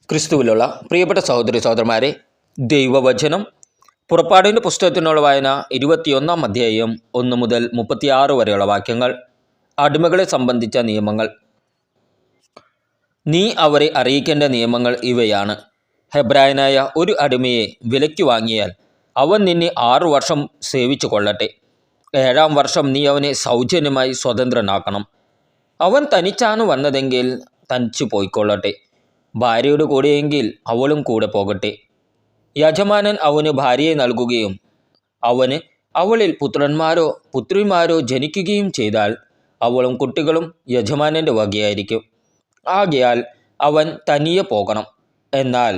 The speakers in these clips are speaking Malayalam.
ക്രിസ്തുവിലുള്ള പ്രിയപ്പെട്ട സഹോദരി സഹോദരന്മാരെ, ദൈവവചനം പുറപ്പാടിൻ്റെ പുസ്തകത്തിനുള്ള വായന 21 അധ്യായം 1 മുതൽ 36 വരെയുള്ള വാക്യങ്ങൾ. അടിമകളെ സംബന്ധിച്ച നിയമങ്ങൾ. നീ അവരെ അറിയിക്കേണ്ട നിയമങ്ങൾ ഇവയാണ്. ഹെബ്രായനായ ഒരു അടിമയെ വിലയ്ക്ക് വാങ്ങിയാൽ അവൻ നിന്നെ 6 വർഷം സേവിച്ചു കൊള്ളട്ടെ. 7-ാം വർഷം നീ അവനെ സൗജന്യമായി സ്വതന്ത്രനാക്കണം. അവൻ തനിച്ചാണ് വന്നതെങ്കിൽ തനിച്ചു പോയിക്കൊള്ളട്ടെ. ഭാര്യയുടെ കൂടെയെങ്കിൽ അവളും കൂടെ പോകട്ടെ. യജമാനൻ അവന് ഭാര്യയെ നൽകുകയും അവന് അവളിൽ പുത്രന്മാരോ പുത്രിമാരോ ജനിക്കുകയും ചെയ്താൽ അവളും കുട്ടികളും യജമാനൻ്റെ വകയായിരിക്കും. ആകയാൽ അവൻ തനിയെ പോകണം. എന്നാൽ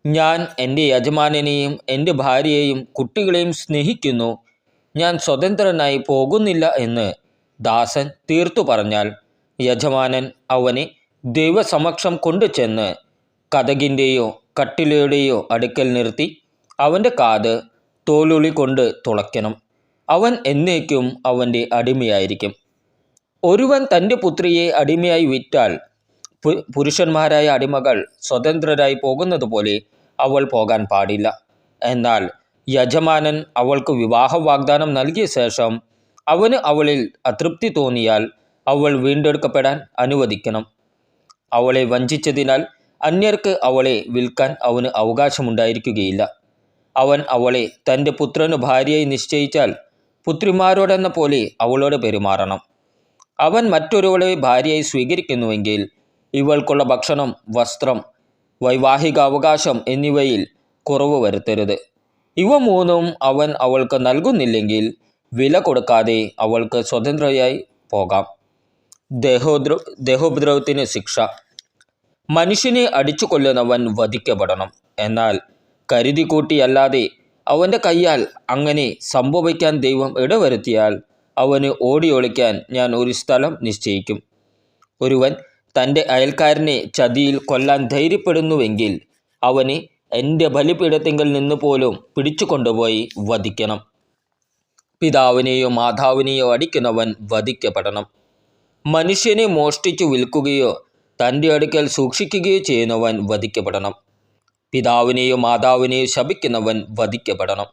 ഞാൻ എൻ്റെ യജമാനനെയും എൻ്റെ ഭാര്യയെയും കുട്ടികളെയും സ്നേഹിക്കുന്നു, ഞാൻ സ്വതന്ത്രനായി പോകുന്നില്ല എന്ന് ദാസൻ തീർത്തു പറഞ്ഞാൽ യജമാനൻ അവനെ ദൈവസമക്ഷം കൊണ്ടുചെന്ന് കതകിൻ്റെയോ കട്ടിലയുടെയോ അടുക്കൽ നിർത്തി അവൻ്റെ കാത് തോലുളി കൊണ്ട് തുളയ്ക്കണം. അവൻ എന്നേക്കും അവൻ്റെ അടിമയായിരിക്കും. ഒരുവൻ തൻ്റെ പുത്രിയെ അടിമയായി വിറ്റാൽ പുരുഷന്മാരായ അടിമകൾ സ്വതന്ത്രരായി പോകുന്നത് പോലെ അവൾ പോകാൻ പാടില്ല. എന്നാൽ യജമാനൻ അവൾക്ക് വിവാഹ വാഗ്ദാനം നൽകിയ ശേഷം അവന് അവളിൽ അതൃപ്തി തോന്നിയാൽ അവൾ വീണ്ടെടുക്കപ്പെടാൻ അനുവദിക്കണം. അവളെ വഞ്ചിച്ചതിനാൽ അന്യർക്ക് അവളെ വിൽക്കാൻ അവന് അവകാശമുണ്ടായിരിക്കുകയില്ല. അവൻ അവളെ തൻ്റെ പുത്രന് ഭാര്യയായി നിശ്ചയിച്ചാൽ പുത്രിമാരോടെന്ന പോലെ അവളോട് പെരുമാറണം. അവൻ മറ്റൊരുവളെ ഭാര്യയായി സ്വീകരിക്കുന്നുവെങ്കിൽ ഇവൾക്കുള്ള ഭക്ഷണം, വസ്ത്രം, വൈവാഹിക അവകാശം എന്നിവയിൽ കുറവ് വരുത്തരുത്. ഇവ മൂന്നും അവൻ അവൾക്ക് നൽകുന്നില്ലെങ്കിൽ വില കൊടുക്കാതെ അവൾക്ക് സ്വതന്ത്രയായി പോകാം. ദേഹോപദ്രവത്തിന് ശിക്ഷ. മനുഷ്യനെ അടിച്ചു കൊല്ലുന്നവൻ വധിക്കപ്പെടണം. എന്നാൽ കരുതി കൂട്ടിയല്ലാതെ അവൻ്റെ കയ്യാൽ അങ്ങനെ സംഭവിക്കാൻ ദൈവം ഇടവരുത്തിയാൽ അവന് ഓടിയൊളിക്കാൻ ഞാൻ ഒരു സ്ഥലം നിശ്ചയിക്കും. ഒരുവൻ തൻ്റെ അയൽക്കാരനെ ചതിയിൽ കൊല്ലാൻ ധൈര്യപ്പെടുന്നുവെങ്കിൽ അവനെ എൻ്റെ ബലിപീഠത്തിങ്കൽ നിന്ന് പോലും പിടിച്ചു കൊണ്ടുപോയി വധിക്കണം. പിതാവിനെയോ മാതാവിനെയോ അടിക്കുന്നവൻ വധിക്കപ്പെടണം. മനുഷ്യനെ മോഷ്ടിച്ചു വിൽക്കുകയോ തൻ്റെ അടുക്കൽ സൂക്ഷിക്കുകയോ ചെയ്യുന്നവൻ വധിക്കപ്പെടണം. പിതാവിനെയോ മാതാവിനെയോ ശപിക്കുന്നവൻ വധിക്കപ്പെടണം.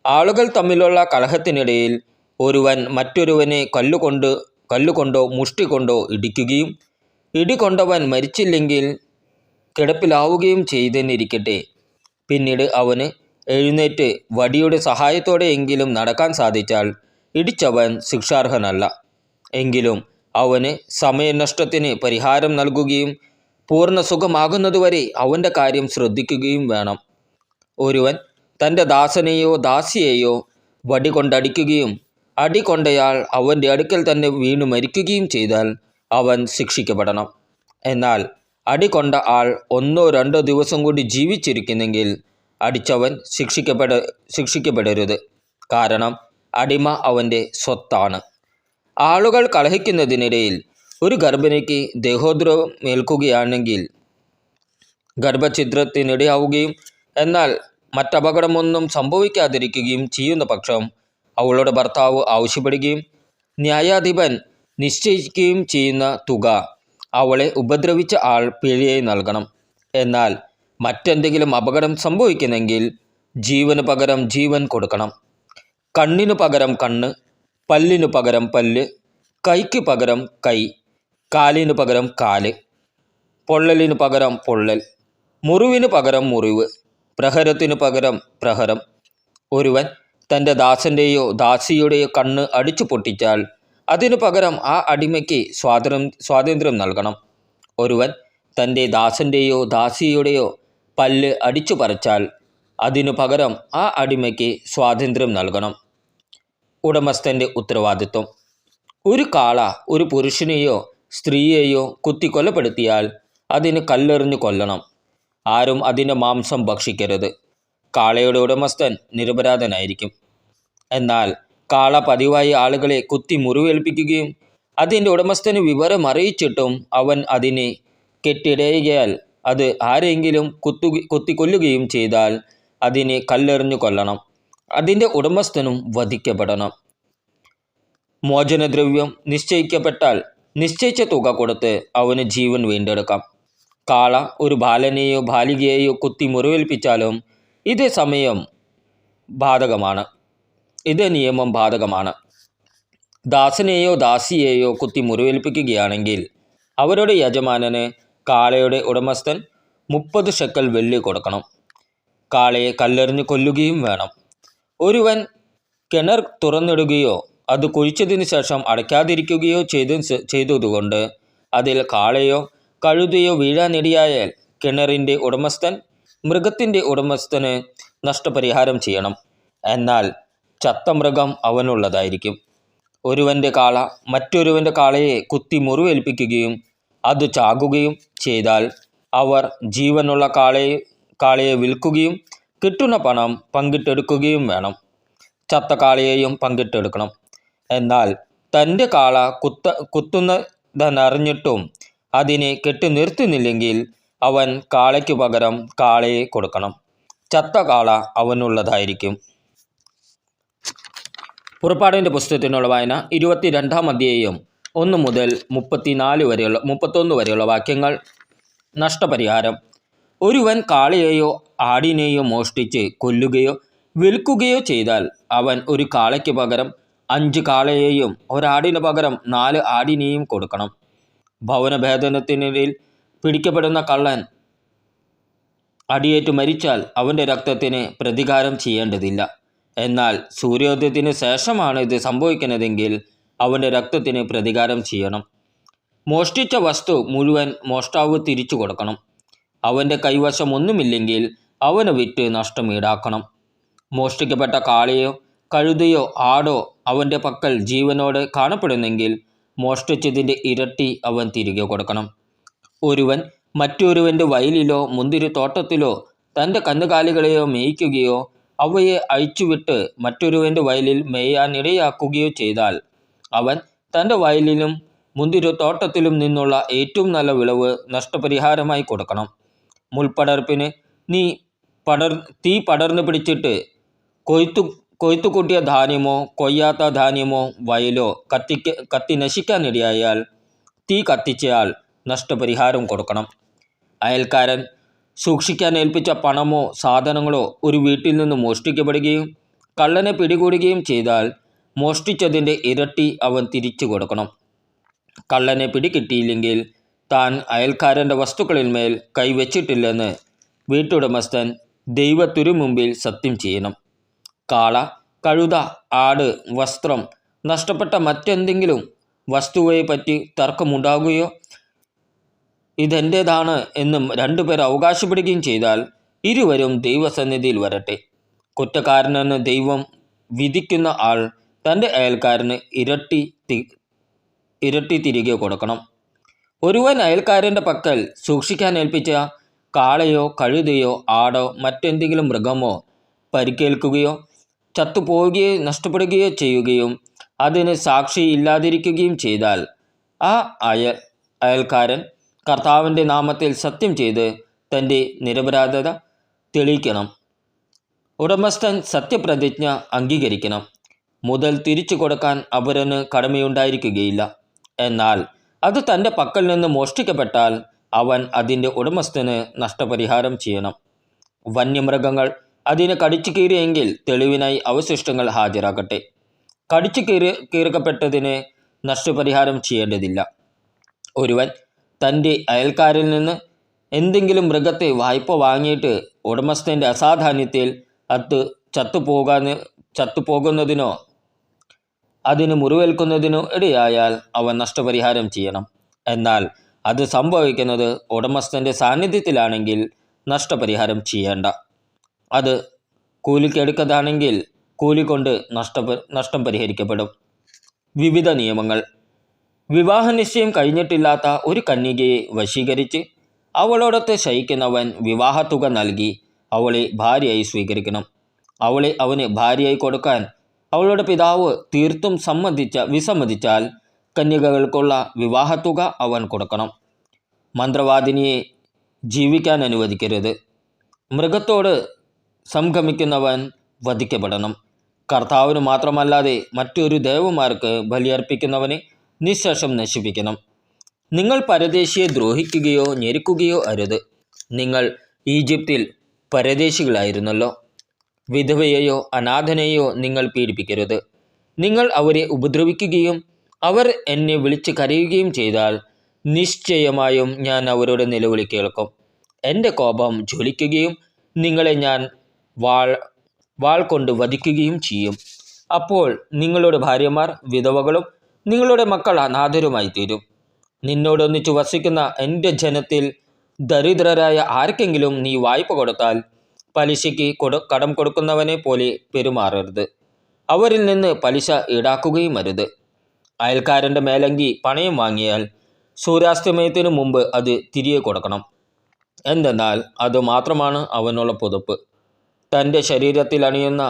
ആളുകൾ തമ്മിലുള്ള കലഹത്തിനിടയിൽ ഒരുവൻ മറ്റൊരുവനെ കല്ലുകൊണ്ടോ മുഷ്ടി കൊണ്ടോ ഇടിക്കുകയും ഇടികൊണ്ടവൻ മരിച്ചില്ലെങ്കിൽ കിടപ്പിലാവുകയും ചെയ്തെന്നിരിക്കട്ടെ, പിന്നീട് അവന് എഴുന്നേറ്റ് വടിയുടെ സഹായത്തോടെയെങ്കിലും നടക്കാൻ സാധിച്ചാൽ ഇടിച്ചവൻ ശിക്ഷാർഹനല്ല. എങ്കിലും അവന് സമയനഷ്ടത്തിന് പരിഹാരം നൽകുകയും പൂർണ്ണ സുഖമാകുന്നതുവരെ അവൻ്റെ കാര്യം ശ്രദ്ധിക്കുകയും വേണം. ഒരുവൻ തൻ്റെ ദാസനെയോ ദാസിയെയോ വടി കൊണ്ടടിക്കുകയും അടി കൊണ്ടയാൾ അവൻ്റെ അടുക്കൽ തന്നെ വീണു മരിക്കുകയും ചെയ്താൽ അവൻ ശിക്ഷിക്കപ്പെടണം. എന്നാൽ അടി കൊണ്ട ആൾ 1-2 ദിവസം കൂടി ജീവിച്ചിരിക്കുന്നെങ്കിൽ അടിച്ചവൻ ശിക്ഷിക്കപ്പെടരുത്. കാരണം അടിമ അവൻ്റെ സ്വത്താണ്. ആളുകൾ കലഹിക്കുന്നതിനിടയിൽ ഒരു ഗർഭിണിക്ക് ദേഹോദ്രവം ഏൽക്കുകയാണെങ്കിൽ ഗർഭഛിദ്രത്തിനിടയാവുകയും എന്നാൽ മറ്റപകടമൊന്നും സംഭവിക്കാതിരിക്കുകയും ചെയ്യുന്ന പക്ഷം അവളുടെ ഭർത്താവ് ആവശ്യപ്പെടുകയും ന്യായാധിപൻ നിശ്ചയിക്കുകയും ചെയ്യുന്ന തുക അവളെ ഉപദ്രവിച്ച ആൾ പിഴയായി നൽകണം. എന്നാൽ മറ്റെന്തെങ്കിലും അപകടം സംഭവിക്കുന്നെങ്കിൽ ജീവന് പകരം ജീവൻ കൊടുക്കണം. കണ്ണിനു പകരം കണ്ണ്, പല്ലിനു പകരം പല്ല്, കൈക്ക് പകരം കൈ, കാലിനു പകരം കാല്, പൊള്ളലിനു പകരം പൊള്ളൽ, മുറിവിന് പകരം മുറിവ്, പ്രഹരത്തിനു പകരം പ്രഹരം. ഒരുവൻ തൻ്റെ ദാസൻ്റെയോ ദാസിയുടെയോ കണ്ണ് അടിച്ചു പൊട്ടിച്ചാൽ അതിനു പകരം ആ അടിമയ്ക്ക് സ്വാതന്ത്ര്യം നൽകണം. ഒരുവൻ തൻ്റെ ദാസൻ്റെയോ ദാസിയുടെയോ പല്ല് അടിച്ചു പറിച്ചാൽ അതിനു പകരം ആ അടിമയ്ക്ക് സ്വാതന്ത്ര്യം നൽകണം. ഉടമസ്ഥൻ്റെ ഉത്തരവാദിത്വം. ഒരു കാള ഒരു പുരുഷനെയോ സ്ത്രീയെയോ കുത്തി കൊലപ്പെടുത്തിയാൽ അതിന് കല്ലെറിഞ്ഞു കൊല്ലണം. ആരും അതിൻ്റെ മാംസം ഭക്ഷിക്കരുത്. കാളയുടെ ഉടമസ്ഥൻ നിരപരാധനായിരിക്കും. എന്നാൽ കാള പതിവായി ആളുകളെ കുത്തി മുറിവേൽപ്പിക്കുകയും അതിൻ്റെ ഉടമസ്ഥന് വിവരം അറിയിച്ചിട്ടും അവൻ അതിനെ കെട്ടിടയുകയാൽ അത് ആരെങ്കിലും കുത്തിക്കൊല്ലുകയും ചെയ്താൽ അതിനെ കല്ലെറിഞ്ഞു കൊല്ലണം. അതിൻ്റെ ഉടമസ്ഥനും വധിക്കപ്പെടണം. മോചനദ്രവ്യം നിശ്ചയിക്കപ്പെട്ടാൽ നിശ്ചയിച്ച തുക കൊടുത്ത് അവന് ജീവൻ വീണ്ടെടുക്കാം. കാള ഒരു ബാലനെയോ ബാലികയെയോ കുത്തി മുറിവേൽപ്പിച്ചാലും ഇതേ നിയമം ബാധകമാണ്. ദാസനെയോ ദാസിയെയോ കുത്തി മുറിവേൽപ്പിക്കുകയാണെങ്കിൽ അവരുടെ യജമാനന് കാളയുടെ ഉടമസ്ഥൻ 30 ഷെക്കൽ വെള്ളി കൊടുക്കണം. കാളയെ കല്ലെറിഞ്ഞ് കൊല്ലുകയും വേണം. ഒരുവൻ കിണർ തുറന്നിടുകയോ അത് കുഴിച്ചതിന് ശേഷം അടയ്ക്കാതിരിക്കുകയോ ചെയ്തതുകൊണ്ട് അതിൽ കാളയോ കഴുതയോ വീഴാനിടയായാൽ കിണറിൻ്റെ ഉടമസ്ഥൻ മൃഗത്തിൻ്റെ ഉടമസ്ഥന് നഷ്ടപരിഹാരം ചെയ്യണം. എന്നാൽ ചത്ത മൃഗം അവനുള്ളതായിരിക്കും. ഒരുവൻ്റെ കാള മറ്റൊരുവൻ്റെ കാളയെ കുത്തി മുറിവേൽപ്പിക്കുകയും അത് ചാകുകയും ചെയ്താൽ അവർ ജീവനുള്ള കാളയെ വിൽക്കുകയും കിട്ടുന്ന പണം പങ്കിട്ടെടുക്കുകയും വേണം. ചത്ത കാളയെയും പങ്കിട്ടെടുക്കണം. എന്നാൽ തൻ്റെ കാള കുത്തുന്നതെന്നറിഞ്ഞിട്ടും അതിനെ കെട്ടി നിർത്തുന്നില്ലെങ്കിൽ അവൻ കാളയ്ക്കു പകരം കാളയെ കൊടുക്കണം. ചത്ത കാള അവനുള്ളതായിരിക്കും. പുറപ്പാടിൻ്റെ പുസ്തകത്തിനുള്ള വായന 22-ാം അധ്യായം 1 മുതൽ 31 വരെയുള്ള വാക്യങ്ങൾ. നഷ്ടപരിഹാരം. ഒരുവൻ കാളയെയോ ആടിനെയോ മോഷ്ടിച്ച് കൊല്ലുകയോ വിൽക്കുകയോ ചെയ്താൽ അവൻ ഒരു കാളയ്ക്ക് പകരം 5 കാളയെയും ഒരാടിന് പകരം 4 ആടിനെയും കൊടുക്കണം. ഭവനഭേദനത്തിനിടയിൽ പിടിക്കപ്പെടുന്ന കള്ളൻ അടിയേറ്റു മരിച്ചാൽ അവൻ്റെ രക്തത്തിന് പ്രതികാരം ചെയ്യേണ്ടതില്ല. എന്നാൽ സൂര്യോദയത്തിന് ശേഷമാണ് ഇത് സംഭവിക്കുന്നതെങ്കിൽ അവൻ്റെ രക്തത്തിന് പ്രതികാരം ചെയ്യണം. മോഷ്ടിച്ച വസ്തു മുഴുവൻ മോഷ്ടാവ് തിരിച്ചു കൊടുക്കണം. അവൻ്റെ കൈവശം ഒന്നുമില്ലെങ്കിൽ അവന് വിറ്റ് നഷ്ടം ഈടാക്കണം. മോഷ്ടിക്കപ്പെട്ട കാളയോ കഴുതയോ ആടോ അവൻ്റെ പക്കൽ ജീവനോടെ കാണപ്പെടുന്നെങ്കിൽ മോഷ്ടിച്ചതിൻ്റെ ഇരട്ടി അവൻ തിരികെ കൊടുക്കണം. ഒരുവൻ മറ്റൊരുവൻ്റെ വയലിലോ മുന്തിരിത്തോട്ടത്തിലോ തൻ്റെ കന്നുകാലികളെയോ മേയ്ക്കുകയോ അവയെ അഴിച്ചുവിട്ട് മറ്റൊരുവൻ്റെ വയലിൽ മേയാനിടയാക്കുകയോ ചെയ്താൽ അവൻ തൻ്റെ വയലിലും മുന്തിരിത്തോട്ടത്തിലും നിന്നുള്ള ഏറ്റവും നല്ല വിളവ് നഷ്ടപരിഹാരമായി കൊടുക്കണം. മുൾപടർപ്പിന് തീ പടർന്നു പിടിച്ചിട്ട് കൊയ്ത്തുകൂട്ടിയ ധാന്യമോ കൊയ്യാത്ത ധാന്യമോ വയലോ കത്തി നശിക്കാനിടയായാൽ തീ കത്തിച്ചയാൾ നഷ്ടപരിഹാരം കൊടുക്കണം. അയൽക്കാരൻ സൂക്ഷിക്കാൻ ഏൽപ്പിച്ച പണമോ സാധനങ്ങളോ ഒരു വീട്ടിൽ നിന്ന് മോഷ്ടിക്കപ്പെടുകയും കള്ളനെ പിടികൂടുകയും ചെയ്താൽ മോഷ്ടിച്ചതിൻ്റെ ഇരട്ടി അവൻ തിരിച്ചു കൊടുക്കണം. കള്ളനെ പിടികിട്ടിയില്ലെങ്കിൽ താൻ അയൽക്കാരൻ്റെ വസ്തുക്കളിൽ മേൽ കൈവച്ചിട്ടില്ലെന്ന് വീട്ടുടമസ്ഥൻ ദൈവത്തിനു മുമ്പിൽ സത്യം ചെയ്യണം. കാള, കഴുത, ആട്, വസ്ത്രം, നഷ്ടപ്പെട്ട മറ്റെന്തെങ്കിലും വസ്തുവെപ്പറ്റി തർക്കമുണ്ടാകുകയോ ഇതെൻ്റേതാണ് എന്നും 2 പേർ അവകാശപ്പെടുകയും ചെയ്താൽ ഇരുവരും ദൈവസന്നിധിയിൽ വരട്ടെ. കുറ്റക്കാരനെന്ന് ദൈവം വിധിക്കുന്ന ആൾ തൻ്റെ അയൽക്കാരന് ഇരട്ടി തിരികെ കൊടുക്കണം. ഒരുവൻ അയൽക്കാരൻ്റെ പക്കൽ സൂക്ഷിക്കാൻ ഏൽപ്പിച്ച കാളയോ കഴുതയോ ആടോ മറ്റെന്തെങ്കിലും മൃഗമോ പരിക്കേൽക്കുകയോ ചത്തുപോവുകയോ നഷ്ടപ്പെടുകയോ ചെയ്യുകയും അതിന് സാക്ഷി ഇല്ലാതിരിക്കുകയും ചെയ്താൽ ആ അയൽക്കാരൻ കർത്താവിൻ്റെ നാമത്തിൽ സത്യം ചെയ്ത് തൻ്റെ നിരപരാധത തെളിയിക്കണം. ഉടമസ്ഥൻ സത്യപ്രതിജ്ഞ അംഗീകരിക്കണം. മുതൽ തിരിച്ചു കൊടുക്കാൻ അവരന് കടമയുണ്ടായിരിക്കുകയില്ല. എന്നാൽ അത് തൻ്റെ പക്കൽ നിന്ന് മോഷ്ടിക്കപ്പെട്ടാൽ അവൻ അതിൻ്റെ ഉടമസ്ഥന് നഷ്ടപരിഹാരം ചെയ്യണം. വന്യമൃഗങ്ങൾ അതിനെ കടിച്ചു കീറിയെങ്കിൽ തെളിവിനായി അവശിഷ്ടങ്ങൾ ഹാജരാക്കട്ടെ. കടിച്ചു കീറക്കപ്പെട്ടതിന് നഷ്ടപരിഹാരം ചെയ്യേണ്ടതില്ല. ഒരുവൻ തൻ്റെ അയൽക്കാരിൽ നിന്ന് എന്തെങ്കിലും മൃഗത്തെ വായ്പ വാങ്ങിയിട്ട് ഉടമസ്ഥൻ്റെ അസാധാന്യത്തിൽ അത് ചത്തുപോകുന്നതിനോ അതിന് മുറിവേൽക്കുന്നതിനോ ഇടയായാൽ അവൻ നഷ്ടപരിഹാരം ചെയ്യണം. എന്നാൽ അത് സംഭവിക്കുന്നത് ഉടമസ്ഥൻ്റെ സാന്നിധ്യത്തിലാണെങ്കിൽ നഷ്ടപരിഹാരം ചെയ്യേണ്ട. അത് കൂലിക്കെടുക്കതാണെങ്കിൽ കൂലി കൊണ്ട് നഷ്ടം പരിഹരിക്കപ്പെടും. വിവിധ നിയമങ്ങൾ. വിവാഹനിശ്ചയം കഴിഞ്ഞിട്ടില്ലാത്ത ഒരു കന്യകയെ വശീകരിച്ച് അവളോടൊത്ത് ശയിക്കുന്നവൻ വിവാഹത്തുക നൽകി അവളെ ഭാര്യയായി സ്വീകരിക്കണം. അവളെ അവന് ഭാര്യയായി കൊടുക്കാൻ അവളുടെ പിതാവ് തീർത്തും വിസമ്മതിച്ചാൽ കന്യകകൾക്കുള്ള വിവാഹത്തുക അവൻ കൊടുക്കണം. മന്ത്രവാദിനിയെ ജീവിക്കാൻ അനുവദിക്കരുത്. മൃഗത്തോട് സംഗമിക്കുന്നവൻ വധിക്കപ്പെടണം. കർത്താവിന് മാത്രമല്ലാതെ മറ്റൊരു ദേവന്മാർക്ക് ബലിയർപ്പിക്കുന്നവനെ നിശേഷം നശിപ്പിക്കണം. നിങ്ങൾ പരദേശിയെ ദ്രോഹിക്കുകയോ ഞെരുക്കുകയോ അരുത്. നിങ്ങൾ ഈജിപ്തിൽ പരദേശികളായിരുന്നല്ലോ. വിധവയെയോ അനാഥനെയോ നിങ്ങൾ പീഡിപ്പിക്കരുത്. നിങ്ങൾ അവരെ ഉപദ്രവിക്കുകയും അവർ എന്നെ വിളിച്ച് കരയുകയും ചെയ്താൽ നിശ്ചയമായും ഞാൻ അവരുടെ നിലവിളി കേൾക്കും. എൻ്റെ കോപം ജ്വലിക്കുകയും നിങ്ങളെ ഞാൻ വാൾ കൊണ്ട് വധിക്കുകയും ചെയ്യും. അപ്പോൾ നിങ്ങളുടെ ഭാര്യമാർ വിധവകളും നിങ്ങളുടെ മക്കൾ അനാഥരുമായി തീരും. നിന്നോടൊന്നിച്ചു വസിക്കുന്ന എൻ്റെ ജനത്തിൽ ദരിദ്രരായ ആർക്കെങ്കിലും നീ വായ്പ കൊടുത്താൽ പലിശയ്ക്ക് കടം കൊടുക്കുന്നവനെ പോലെ പെരുമാറരുത്. അവരിൽ നിന്ന് പലിശ ഈടാക്കുകയും അരുത്. അയൽക്കാരൻ്റെ മേലങ്കി പണയം വാങ്ങിയാൽ സൂര്യാസ്തമയത്തിനു മുമ്പ് അത് തിരികെ കൊടുക്കണം. എന്തെന്നാൽ അത് മാത്രമാണ് അവനുള്ള പുതപ്പ്. തൻ്റെ ശരീരത്തിൽ അണിയുന്ന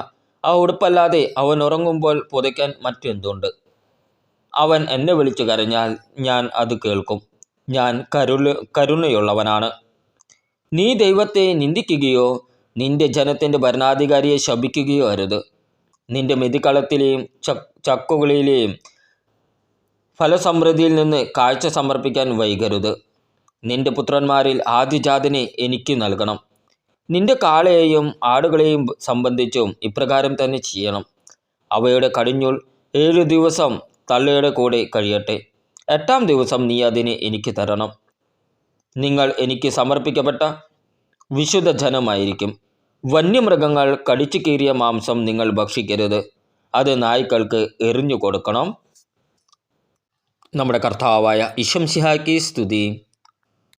ആ ഉടുപ്പല്ലാതെ അവൻ ഉറങ്ങുമ്പോൾ പുതയ്ക്കാൻ മറ്റെന്തുണ്ട്? അവൻ എന്നെ വിളിച്ചു കരഞ്ഞാൽ ഞാൻ അത് കേൾക്കും. ഞാൻ കരുണയുള്ളവനാണ്. നീ ദൈവത്തെ നിന്ദിക്കുകയോ നിന്റെ ജനത്തിൻ്റെ ഭരണാധികാരിയെ ശപിക്കുകയോ അരുത്. നിന്റെ മെതിക്കളത്തിലെയും ചക്കുകളിലെയും ഫലസമൃദ്ധിയിൽ നിന്ന് കാഴ്ച സമർപ്പിക്കാൻ വൈകരുത്. നിന്റെ പുത്രന്മാരിൽ ആദ്യജാതനെ എനിക്ക് നൽകണം. നിന്റെ കാളയെയും ആടുകളെയും സംബന്ധിച്ചും ഇപ്രകാരം തന്നെ ചെയ്യണം. അവയുടെ കടിഞ്ഞൂൽ 7 ദിവസം തള്ളയുടെ കൂടെ കഴിയട്ടെ. 8-ാം ദിവസം നീ അതിനെ എനിക്ക് തരണം. നിങ്ങൾ എനിക്ക് സമർപ്പിക്കപ്പെട്ട വിശുദ്ധ ജനമായിരിക്കും. വന്യമൃഗങ്ങൾ കടിച്ചു കീറിയ മാംസം നിങ്ങൾ ഭക്ഷിക്കരുത്. അത് നായ്ക്കൾക്ക് എറിഞ്ഞു കൊടുക്കണം. നമ്മുടെ കർത്താവായ ഈശോ മിശിഹായ്ക്ക് സ്തുതി.